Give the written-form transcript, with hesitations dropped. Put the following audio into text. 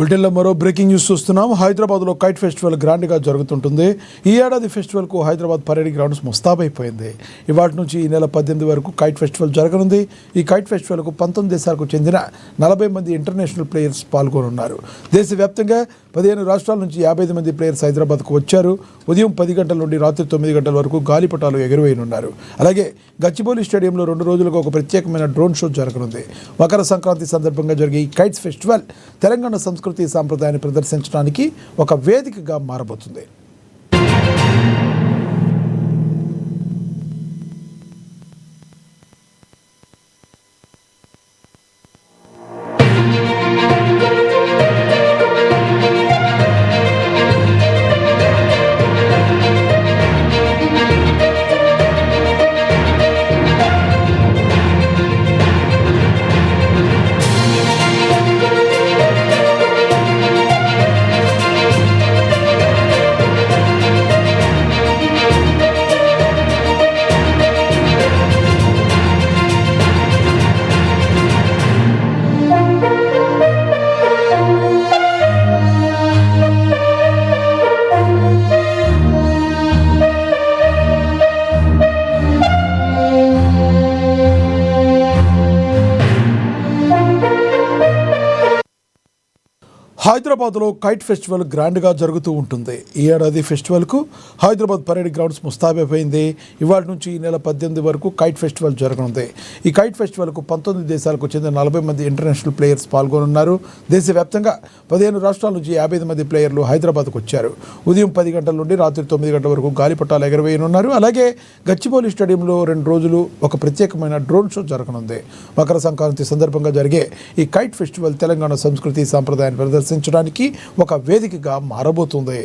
బులెటిన్లో మరో breaking news చూస్తున్నాం. హైదరాబాద్లో కైట్ ఫెస్టివల్ గ్రాండ్గా జరుగుతుంటుంది. ఈ ఏడాది ఫెస్టివల్కు హైదరాబాద్ పరేడ్ గ్రౌండ్స్ ముస్తాబైపోయింది. ఇవాటి నుంచి ఈ నెల 18 వరకు కైట్ ఫెస్టివల్ జరగనుంది. ఈ కైట్ ఫెస్టివల్కు 19 దేశాలకు చెందిన 40 మంది ఇంటర్నేషనల్ ప్లేయర్స్ పాల్గొనున్నారు. దేశవ్యాప్తంగా 15 రాష్ట్రాల నుంచి 55 మంది ప్లేయర్స్ హైదరాబాద్కు వచ్చారు. ఉదయం 10 గంటల నుండి రాత్రి 9 గంటల వరకు గాలిపటాలు ఎగురవేయనున్నారు. అలాగే గచ్చిబౌలి స్టేడియంలో 2 రోజులుగా ఒక ప్రత్యేకమైన డ్రోన్ షో జరగనుంది. మకర సంక్రాంతి సందర్భంగా జరిగే ఈ కైట్స్ ఫెస్టివల్ తెలంగాణ సంస్కృతి సాంప్రదాయాన్ని ప్రదర్శించడానికి ఒక వేదికగా మారబోతుంది. హైదరాబాద్లో కైట్ ఫెస్టివల్ గ్రాండ్గా జరుగుతూ ఉంటుంది. ఈ ఏడాది ఫెస్టివల్కు హైదరాబాద్ పరేడ్ గ్రౌండ్స్ ముస్తాబైపోయింది. ఇవాటి నుంచి ఈ నెల 18 వరకు కైట్ ఫెస్టివల్ జరగనుంది. ఈ కైట్ ఫెస్టివల్కు 19 దేశాలకు చెందిన 40 మంది ఇంటర్నేషనల్ ప్లేయర్స్ పాల్గొనున్నారు. దేశవ్యాప్తంగా 15 రాష్ట్రాల నుంచి 55 మంది ప్లేయర్లు హైదరాబాద్కు వచ్చారు. ఉదయం 10 గంటల నుండి రాత్రి 9 గంటల వరకు గాలిపటాలు ఎగరవేయనున్నారు. అలాగే గచ్చిబౌలి స్టేడియంలో 2 రోజులు ఒక ప్రత్యేకమైన డ్రోన్ షో జరగనుంది. మకర సంక్రాంతి సందర్భంగా జరిగే ఈ కైట్ ఫెస్టివల్ తెలంగాణ సంస్కృతి సాంప్రదాయాన్ని ప్రదర్శించడానికి ఒక వేదికగా మారబోతుంది.